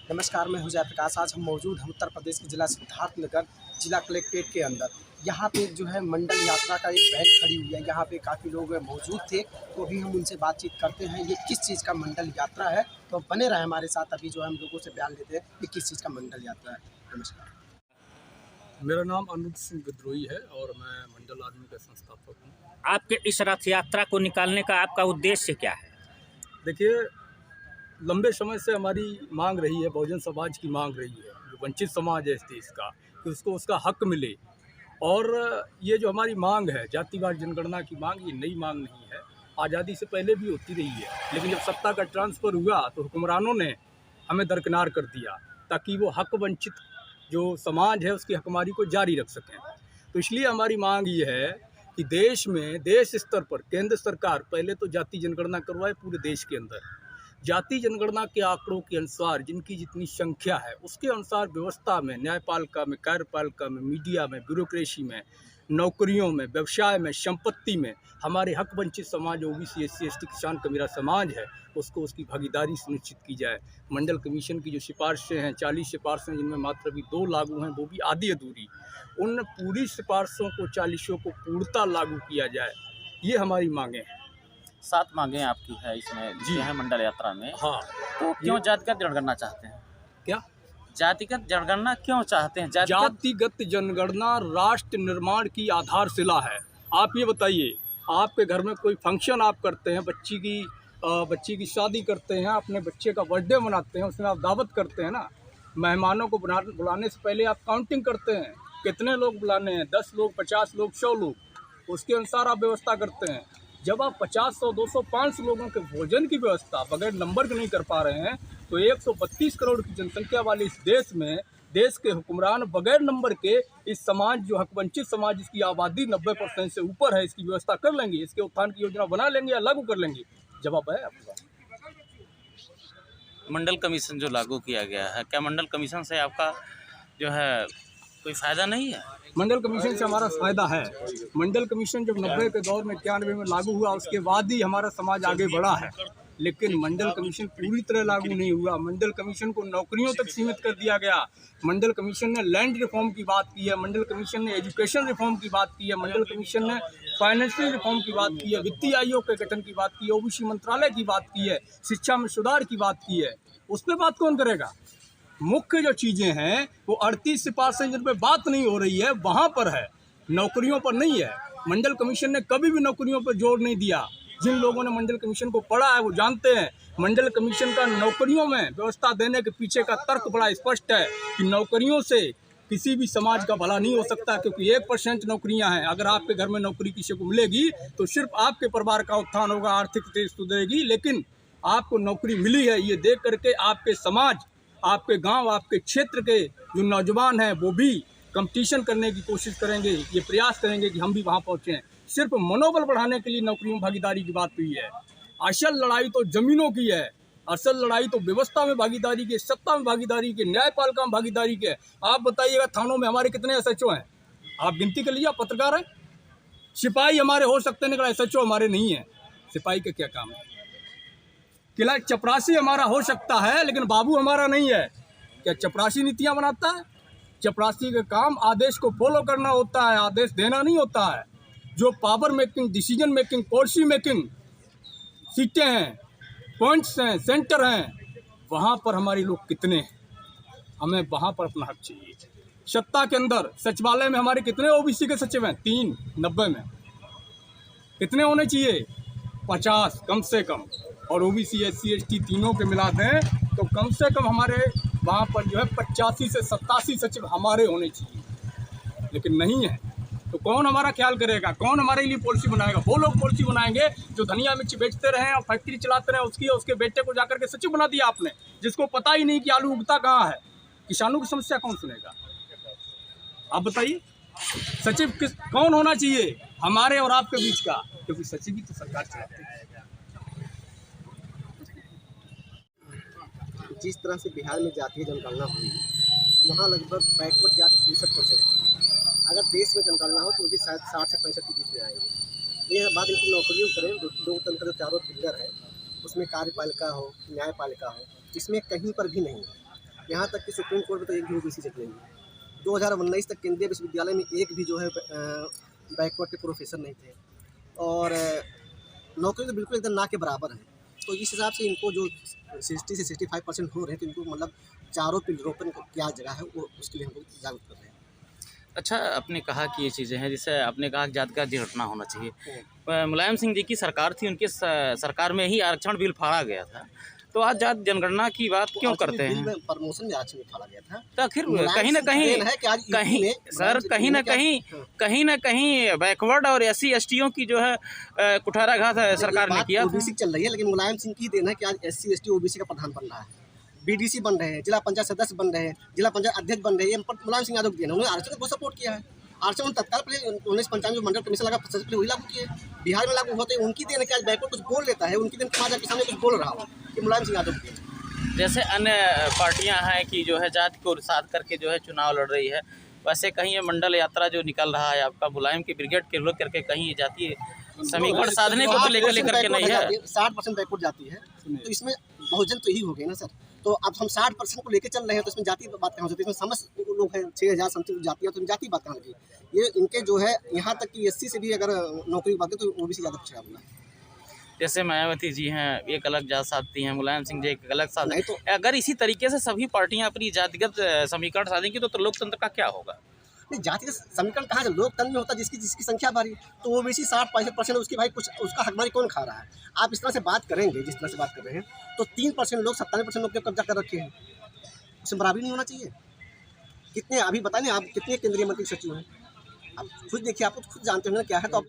नमस्कार, मैं हूं जयप्रकाश। आज हम मौजूद हैं उत्तर प्रदेश के जिला सिद्धार्थनगर जिला कलेक्ट्रेट के अंदर। यहाँ पे जो है मंडल यात्रा का एक वैन खड़ी हुई है। यहाँ पे काफ़ी लोग मौजूद थे, तो अभी हम उनसे बातचीत करते हैं ये किस चीज़ का मंडल यात्रा है। तो बने रहे हमारे साथ, अभी जो है हम लोगों से बयान लेते हैं ये किस चीज़ का मंडल यात्रा है। नमस्कार। मेरा नाम अनुज सिंह विद्रोही है और मैं मंडल आर्मी का संस्थापक हूँ। आपके इस रथ यात्रा को निकालने का आपका उद्देश्य क्या है? देखिए, लंबे समय से हमारी मांग रही है, बहुजन समाज की मांग रही है, जो वंचित समाज है इस देश का, कि उसको उसका हक मिले। और ये जो हमारी मांग है, जातिवार जनगणना की मांग, ये नई मांग नहीं है, आज़ादी से पहले भी होती रही है। लेकिन जब सत्ता का ट्रांसफ़र हुआ तो हुक्मरानों ने हमें दरकिनार कर दिया, ताकि वो हक वंचित जो समाज है उसकी हकमारी को जारी रख सकें। तो इसलिए हमारी मांग ये है कि देश में, देश स्तर पर केंद्र सरकार पहले तो जाति जनगणना करवाए पूरे देश के अंदर। जाति जनगणना के आंकड़ों के अनुसार जिनकी जितनी संख्या है उसके अनुसार व्यवस्था में, न्यायपालिका में, कार्यपालिका में, मीडिया में, ब्यूरोक्रेसी में, नौकरियों में, व्यवसाय में, संपत्ति में हमारे हक वंचित समाज, ओबीसी, एससी, एसटी, किसान का मेरा समाज है, उसको उसकी भागीदारी सुनिश्चित की जाए। मंडल कमीशन की जो सिफारिशें हैं, 40 सिफारिशें, जिनमें मात्र अभी 2 लागू हैं, वो भी आधी अधूरी। उन पूरी सिफारिशों को, 40 को पूर्णतः लागू किया जाए, ये हमारी मांगें हैं। 7 मांगे आपकी है इसमें जी है मंडल यात्रा में। हाँ। तो क्यों जातिगत जनगणना चाहते हैं? क्या जातिगत जनगणना क्यों चाहते हैं? जातिगत जनगणना राष्ट्र निर्माण की आधारशिला है। आप ये बताइए, आपके घर में कोई फंक्शन आप करते हैं, बच्ची की शादी करते हैं, अपने बच्चे का बर्थडे मनाते हैं, उसमें आप दावत करते हैं ना। मेहमानों को बुलाने से पहले आप काउंटिंग करते हैं, कितने लोग बुलाने हैं, 10 लोग, 50 लोग, 100 लोग, उसके अनुसार आप व्यवस्था करते हैं। जब आप 50, 100, 200, 500 लोगों के भोजन की व्यवस्था बगैर नंबर के नहीं कर पा रहे हैं, तो 132 करोड़ की जनसंख्या वाले इस देश में देश के हुक्मरान बगैर नंबर के इस समाज, जो हकवंचित समाज, जिसकी आबादी 90% से ऊपर है, इसकी व्यवस्था कर लेंगे, इसके उत्थान की योजना बना लेंगे या लागू कर लेंगे? जवाब है आपका। मंडल कमीशन जो लागू किया गया है, क्या मंडल कमीशन से आपका जो है कोई फ़ायदा नहीं है? मंडल कमीशन से हमारा फ़ायदा है। मंडल कमीशन जब 90 के दौर में, 91 में लागू हुआ, उसके बाद ही हमारा समाज आगे बढ़ा है। लेकिन मंडल कमीशन पूरी तरह लागू नहीं हुआ। मंडल कमीशन को नौकरियों तक सीमित कर दिया गया। मंडल कमीशन ने लैंड रिफॉर्म की बात की है, मंडल कमीशन ने एजुकेशन रिफॉर्म की बात की है, मंडल कमीशन ने फाइनेंशियल रिफॉर्म की बात की है, वित्तीय आयोग के गठन की बात की है, ओबीसी मंत्रालय की बात की है, शिक्षा में सुधार की बात की है। उस पर बात कौन करेगा? मुख्य जो चीज़ें हैं वो 38 सिफारिशें जिन पर बात नहीं हो रही है, वहाँ पर है, नौकरियों पर नहीं है। मंडल कमीशन ने कभी भी नौकरियों पर जोर नहीं दिया। जिन लोगों ने मंडल कमीशन को पढ़ा है वो जानते हैं, मंडल कमीशन का नौकरियों में व्यवस्था देने के पीछे का तर्क बड़ा स्पष्ट है कि नौकरियों से किसी भी समाज का भला नहीं हो सकता, क्योंकि 1% नौकरियां हैं। अगर आपके घर में नौकरी किसी को मिलेगी तो सिर्फ आपके परिवार का उत्थान होगा, आर्थिक स्थिति सुधरेगी। लेकिन आपको नौकरी मिली है, ये देख करके आपके समाज, आपके गांव, आपके क्षेत्र के जो नौजवान हैं वो भी कंपटीशन करने की कोशिश करेंगे, ये प्रयास करेंगे कि हम भी वहां पहुंचें। सिर्फ मनोबल बढ़ाने के लिए नौकरियों में भागीदारी की बात हुई है। असल लड़ाई तो जमीनों की है, असल लड़ाई तो व्यवस्था में भागीदारी की, सत्ता में भागीदारी की, न्यायपालिका में भागीदारी की है। आप बताइएगा, थानों में हमारे कितने एसएचओ हैं? आप गिनती कर लीजिए, आप पत्रकार हैं। सिपाही हमारे हो सकते हैं, लेकिन एसएचओ हमारे नहीं है। सिपाही के क्या काम है? किला चपरासी हमारा हो सकता है, लेकिन बाबू हमारा नहीं है। क्या चपरासी नीतियां बनाता है? चपरासी का काम आदेश को फॉलो करना होता है, आदेश देना नहीं होता है। जो power making, decision making, policy making सीटें हैं, पॉइंट्स हैं, सेंटर हैं, वहाँ पर हमारे लोग कितने हैं? हमें वहाँ पर अपना हक चाहिए। सत्ता के अंदर सचिवालय में हमारे कितने ओबीसी के सचिव हैं? 3, 90 में। कितने होने चाहिए? 50 कम से कम। और ओबीसी, एससी, एसटी तीनों के मिला दें तो कम से कम हमारे वहाँ पर जो है 85 से 87 सचिव हमारे होने चाहिए, लेकिन नहीं है। तो कौन हमारा ख्याल करेगा? कौन हमारे लिए पॉलिसी बनाएगा? वो लोग पॉलिसी बनाएंगे जो धनिया मिर्ची बेचते रहे और फैक्ट्री चलाते रहे, उसकी और उसके बेटे को जाकर के सचिव बना दिया आपने, जिसको पता ही नहीं कि आलू उगता कहाँ है। किसानों की समस्या कौन सुनेगा? आप बताइए, सचिव कौन होना चाहिए हमारे और आपके बीच का? क्योंकि सचिव ही तो सरकार चलाती है। जिस तरह से बिहार में जातीय जनगणना हुई, वहाँ लगभग बैकवर्ड जाति 63% है। अगर देश में जनगणना हो तो भी शायद 60 से 65 के बीच में आएंगे। ये बात इनकी नौकरियों करें, लोकतंत्र का जो चारों पिलर है उसमें कार्यपालिका हो, न्यायपालिका हो, इसमें कहीं पर भी नहीं है। यहाँ तक कि सुप्रीम कोर्ट में तो एक भी ओबीसी सीट नहीं है। 2019 तक केंद्रीय विश्वविद्यालय में एक भी जो है बैकवर्ड के प्रोफेसर नहीं थे, और नौकरी तो बिल्कुल एकदम ना के बराबर है। तो इस हिसाब से इनको जो 60 से 65% हो रहे हैं, तो इनको मतलब चारों पिलरों पर क्या जगह है वो उसके लिए हमको जागरूक कर रहे हैं। अच्छा, आपने कहा कि ये चीज़ें हैं, जैसे आपने कहा कि जाति का हटना होना चाहिए। मुलायम सिंह जी की सरकार थी, उनके सरकार में ही आरक्षण बिल फाड़ा गया था, तो आज जाति जनगणना की बात क्यों करते हैं? प्रमोशन में आरक्षण फाड़ा गया था, तो आखिर कहीं ना कहीं बैकवर्ड और SC STों की जो है कुठाराघात सरकार ने किया। ओबीसी चल रही है, लेकिन मुलायम सिंह की देन है कि आज SC ST OBC का प्रधान बन रहा है, BDC बन रहे हैं, जिला पंचायत सदस्य बन रहे हैं, जिला पंचायत अध्यक्ष बन रहे हैं। ये मुलायम सिंह यादव की देन है, उन्होंने आरक्षण को सपोर्ट किया है। आरक्षण तत्काल पहले 1995 मंडल कमीशन लगा, सबसे पहले वही लागू किए, बिहार में लागू होते हैं। उनकी देन है कि आज बैकवर्ड कुछ बोल लेता है, उनकी देन समाज के सामने कुछ बोल रहा हो, ये मुलायम सिंह यादव की देन है। जैसे अन्य पार्टियां हैं कि जो है जाति को साथ करके जो है चुनाव लड़ रही है, वैसे कहीं ये मंडल यात्रा जो निकल रहा है आपका मुलायम की ब्रिगेड के लोग करके कहीं ये जातीय समीकरण साधने को तो लेकर के नहीं है। 60% बैकवर्ड जाती है, तो इसमें बहुजन तो ही हो गए ना सर। तो अब हम 60% को लेकर चल रहे हैं, तो इसमें जाति बात कहाँ होती है? इसमें समस्त लोग हैं, 6000 समथिंग जाति है, तो जाति बात कहाँ लगी? ये इनके जो है यहाँ तक कि SC से भी अगर नौकरी की बात करें तो OBC ज़्यादा पिछड़ा हुआ है। जैसे मायावती जी हैं एक अलग जात साधती हैं, मुलायम सिंह जी एक अलग साध। नहीं तो अगर इसी तरीके से सभी पार्टियां अपनी जातिगत समीकरण साधेंगी तो लोकतंत्र का क्या होगा? नहीं, जाति का समीकरण कहाँ से लोकतंत्र में होता है? जिसकी संख्या भारी, तो OBC 60% उसकी भाई कुछ उसका हकदारी कौन खा रहा है? आप इस तरह से बात करेंगे जिस तरह से बात कर रहे हैं, तो 3% लोग 97% लोग कब्जा कर रखे हैं, उसमें बराबरी नहीं होना चाहिए। कितने अभी बताएं आप कितने केंद्रीय मंत्री सचिव हैं? आप खुद देखिए, आप खुद जानते हैं ना क्या है। तो